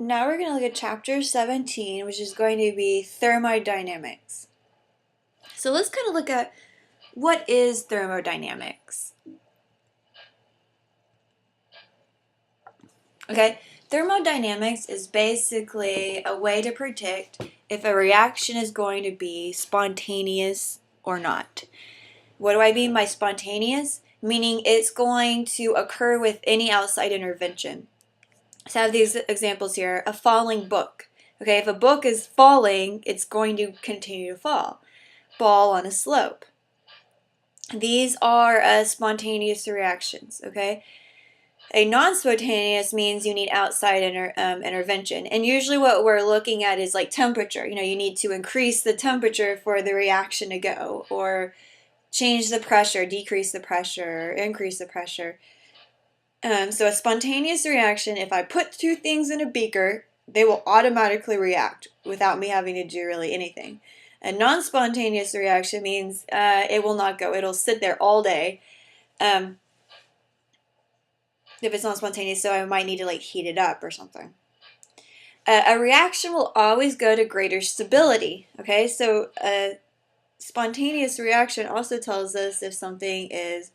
Now we're going to look at chapter 17, which is going to be thermodynamics. So let's kind of look at what is thermodynamics. Okay, thermodynamics is basically a way to predict if a reaction is going to be spontaneous or not. What do I mean by spontaneous? Meaning it's going to occur with any outside intervention. So I have these examples here. A falling book. Okay, if a book is falling, it's going to continue to fall. Ball on a slope. These are spontaneous reactions, okay? A non-spontaneous means you need outside intervention. And usually what we're looking at is like temperature. You know, you need to increase the temperature for the reaction to go, or change the pressure, decrease the pressure, increase the pressure. So a spontaneous reaction, if I put two things in a beaker, they will automatically react without me having to do really anything. A non-spontaneous reaction means it will not go. It'll sit there all day if it's not spontaneous, so I might need to like heat it up or something. A reaction will always go to greater stability. Okay, so a spontaneous reaction also tells us if something is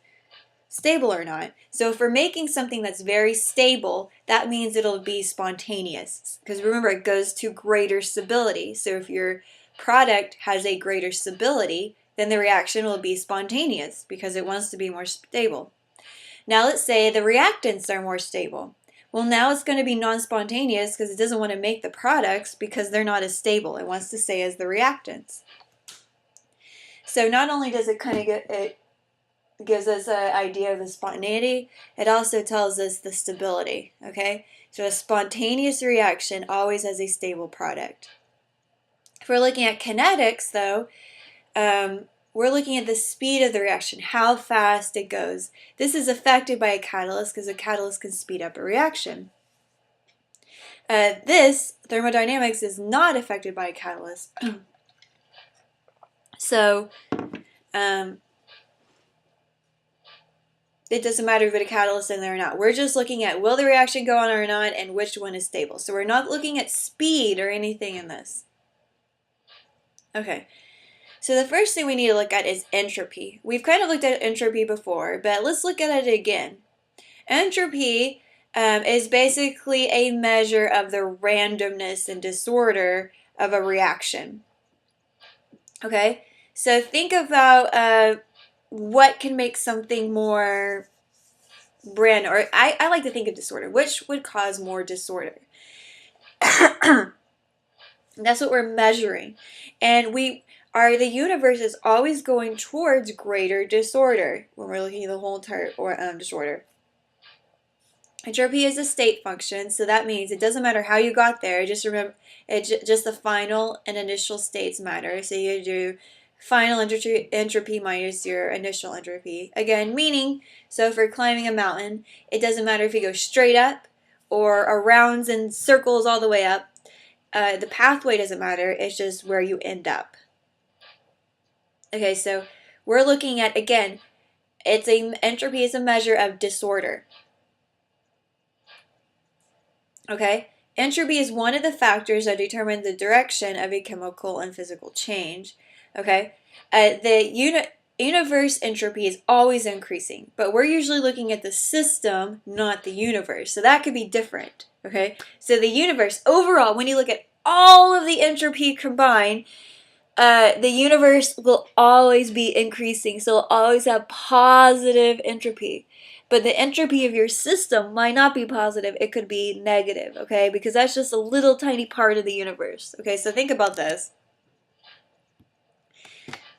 stable or not. So if we're making something that's very stable, that means it'll be spontaneous. Because remember, it goes to greater stability. So if your product has a greater stability, then the reaction will be spontaneous because it wants to be more stable. Now let's say the reactants are more stable. Well, now it's going to be non-spontaneous because it doesn't want to make the products because they're not as stable. It wants to stay as the reactants. So not only does it kind of gives us an idea of the spontaneity, it also tells us the stability, okay? So a spontaneous reaction always has a stable product. If we're looking at kinetics, though, we're looking at the speed of the reaction, how fast it goes. This is affected by a catalyst because a catalyst can speed up a reaction. This, thermodynamics, is not affected by a catalyst. So, it doesn't matter if it's a catalyst in there or not. We're just looking at will the reaction go on or not and which one is stable. So we're not looking at speed or anything in this. Okay, so the first thing we need to look at is entropy. We've kind of looked at entropy before, but let's look at it again. Entropy is basically a measure of the randomness and disorder of a reaction. Okay, so think about what can make something more random, or I like to think of disorder. Which would cause more disorder? That's what we're measuring. And the universe is always going towards greater disorder when we're looking at the whole entire disorder. Entropy is a state function, so that means it doesn't matter how you got there. Just remember, just the final and initial states matter. So you do final entropy minus your initial entropy. Again, meaning, so if we're climbing a mountain, it doesn't matter if you go straight up or around and circles all the way up. The pathway doesn't matter. It's just where you end up. Okay, so we're looking at, again, entropy is a measure of disorder. Okay, entropy is one of the factors that determine the direction of a chemical and physical change. Okay, the universe entropy is always increasing, but we're usually looking at the system, not the universe. So that could be different. Okay, so the universe overall, when you look at all of the entropy combined, the universe will always be increasing. So it'll always have positive entropy. But the entropy of your system might not be positive. It could be negative, okay? Because that's just a little tiny part of the universe. Okay, so think about this.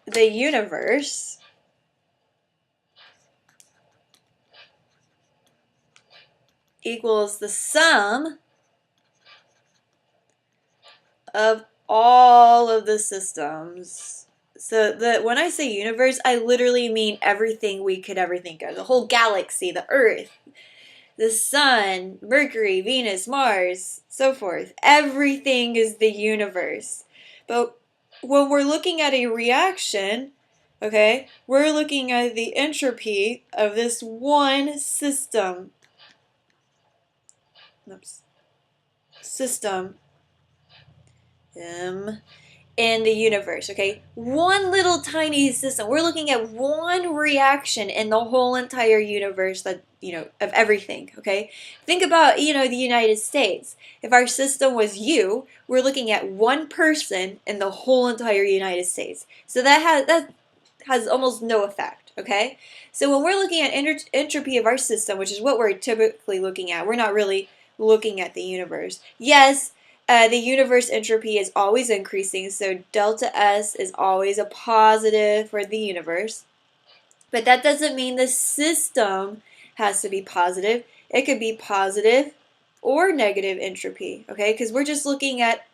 The universe equals the sum of all of the systems. So when I say universe, I literally mean everything we could ever think of. The whole galaxy, the Earth, the Sun, Mercury, Venus, Mars, so forth. Everything is the universe. But when we're looking at a reaction, okay, we're looking at the entropy of this one system. Oops. system in the universe, okay? One little tiny system. We're looking at one reaction in the whole entire universe that, of everything, okay? Think about, the United States. If our system was you, we're looking at one person in the whole entire United States. So that has almost no effect, okay? So when we're looking at entropy of our system, which is what we're typically looking at, we're not really looking at the universe. Yes, the universe entropy is always increasing, so delta S is always a positive for the universe. But that doesn't mean the system has to be positive. It could be positive or negative entropy, okay? Because we're just looking at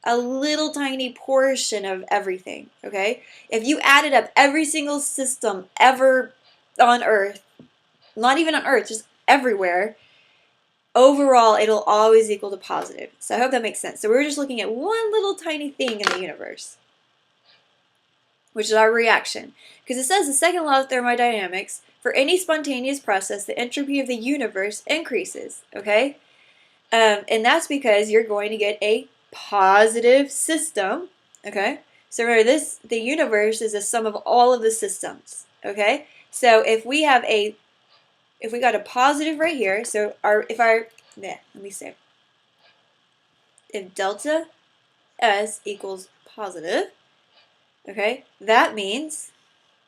a little tiny portion of everything, okay? If you added up every single system ever on Earth, not even on Earth, just everywhere, overall, it'll always equal to positive. So I hope that makes sense. So we're just looking at one little tiny thing in the universe, which is our reaction. Because it says the second law of thermodynamics, for any spontaneous process, the entropy of the universe increases, okay? And that's because you're going to get a positive system, okay? So remember, the universe is a sum of all of the systems, okay? So if we got a positive right here, so let me say, if delta S equals positive, okay, that means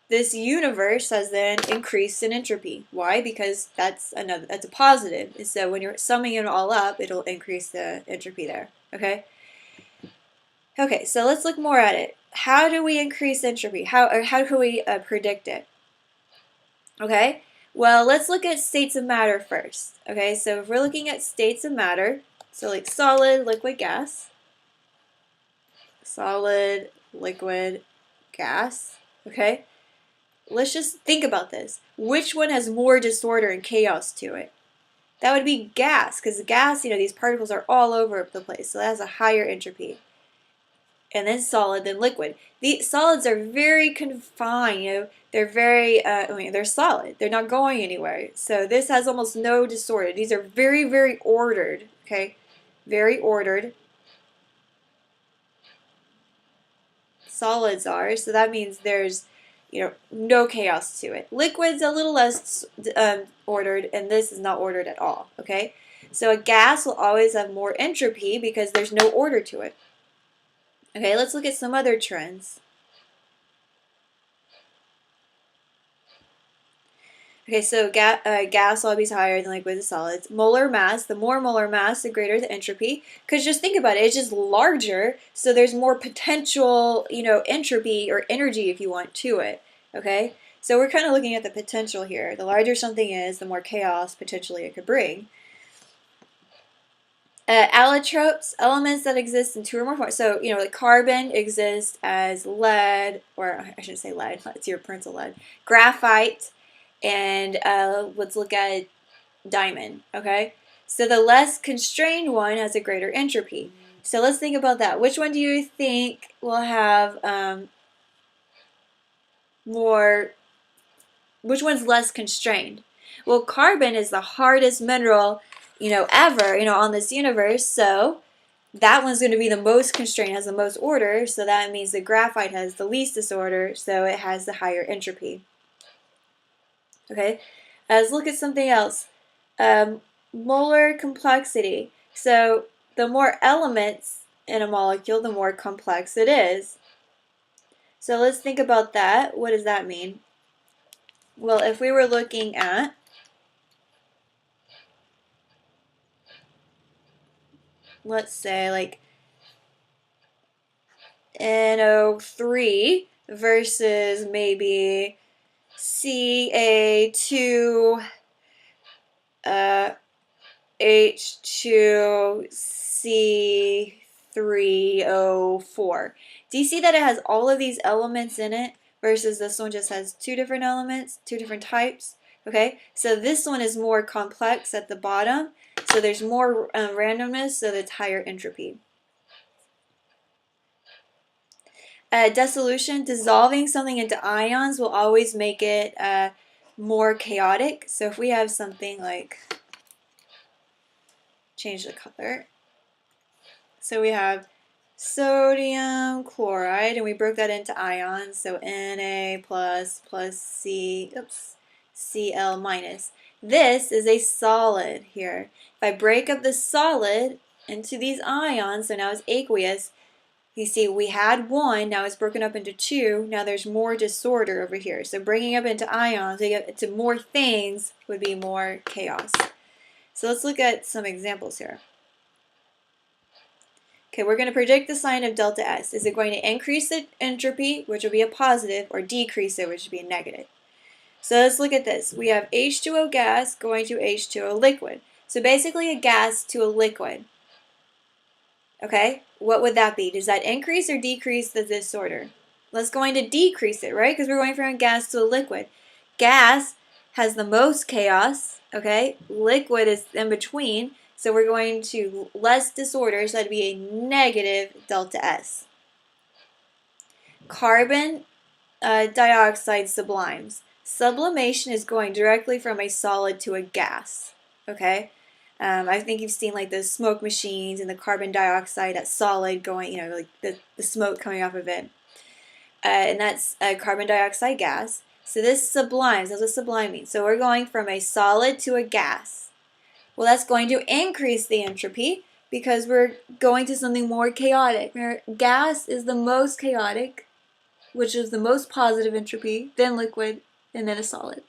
this universe has then increased in entropy. Why? Because that's a positive. So when you're summing it all up, it'll increase the entropy there, okay? Okay, so let's look more at it. How do we increase entropy? How can we predict it? Okay, well, let's look at states of matter first. Okay, so if we're looking at states of matter, so like solid, liquid, gas, solid, liquid, gas, okay? Let's just think about this. Which one has more disorder and chaos to it? That would be gas, because gas, these particles are all over the place, so that has a higher entropy. And then solid, then liquid. The solids are very confined, they're very, they're solid. They're not going anywhere. So this has almost no disorder. These are very, very ordered, okay? Very ordered. Solids are, so that means there's, no chaos to it. Liquid's a little less ordered, and this is not ordered at all, okay? So a gas will always have more entropy because there's no order to it. Okay, let's look at some other trends. Okay, so gas will always higher than liquid and solids. Molar mass, the more molar mass, the greater the entropy. Because just think about it, it's just larger, so there's more potential, entropy or energy, if you want, to it. Okay, so we're kind of looking at the potential here. The larger something is, the more chaos potentially it could bring. Allotropes, elements that exist in two or more forms. So, like carbon exists as lead, or I shouldn't say lead, it's your parental lead. Graphite, and let's look at diamond, okay? So the less constrained one has a greater entropy. So let's think about that. Which one do you think will have which one's less constrained? Well, carbon is the hardest mineral, ever, on this universe, so that one's going to be the most constrained, has the most order, so that means the graphite has the least disorder, so it has the higher entropy. Okay, let's look at something else. Molar complexity. So the more elements in a molecule, the more complex it is. So let's think about that. What does that mean? Well, if we were looking at let's say like NO3 versus maybe Ca2 H2C3O4. Do you see that it has all of these elements in it versus this one just has two different elements, two different types? Okay, so this one is more complex at the bottom, so there's more randomness, so that's higher entropy. Dissolution, dissolving something into ions will always make it more chaotic. So if we have something like, change the color, So we have sodium chloride, and we broke that into ions, so Na plus Cl minus. This is a solid here. If I break up the solid into these ions, so now it's aqueous, you see we had one, now it's broken up into two, now there's more disorder over here. So breaking up into ions, to more things would be more chaos. So let's look at some examples here. Okay, we're going to predict the sign of delta S. Is it going to increase the entropy, which will be a positive, or decrease it, which would be a negative? So let's look at this. We have H2O gas going to H2O liquid. So basically a gas to a liquid. Okay, what would that be? Does that increase or decrease the disorder? Let's going to decrease it, right? Because we're going from a gas to a liquid. Gas has the most chaos, okay? Liquid is in between. So we're going to less disorder, so that'd be a negative delta S. Carbon dioxide sublimes. Sublimation is going directly from a solid to a gas, okay? I think you've seen like the smoke machines and the carbon dioxide, that solid going, like the smoke coming off of it. And that's a carbon dioxide gas. So this sublimes, that's what sublime means. So we're going from a solid to a gas. Well, that's going to increase the entropy because we're going to something more chaotic. Gas is the most chaotic, which is the most positive entropy, then liquid, and then a solid.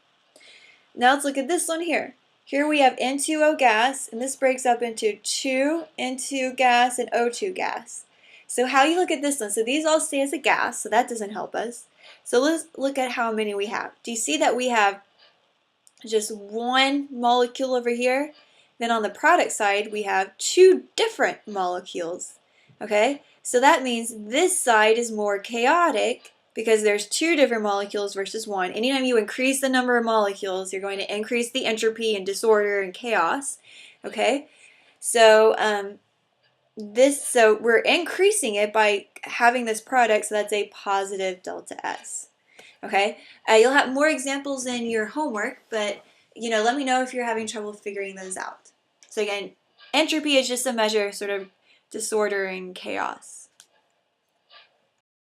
Now let's look at this one here. Here we have N2O gas, and this breaks up into 2 N2 gas and O2 gas. So how you look at this one, so these all stay as a gas, so that doesn't help us. So let's look at how many we have. Do you see that we have just one molecule over here? Then on the product side, we have two different molecules. Okay, so that means this side is more chaotic because there's two different molecules versus one. Anytime you increase the number of molecules, you're going to increase the entropy and disorder and chaos. Okay, so so we're increasing it by having this product, so that's a positive delta S. Okay, you'll have more examples in your homework, but let me know if you're having trouble figuring those out. So again, entropy is just a measure of sort of disorder and chaos.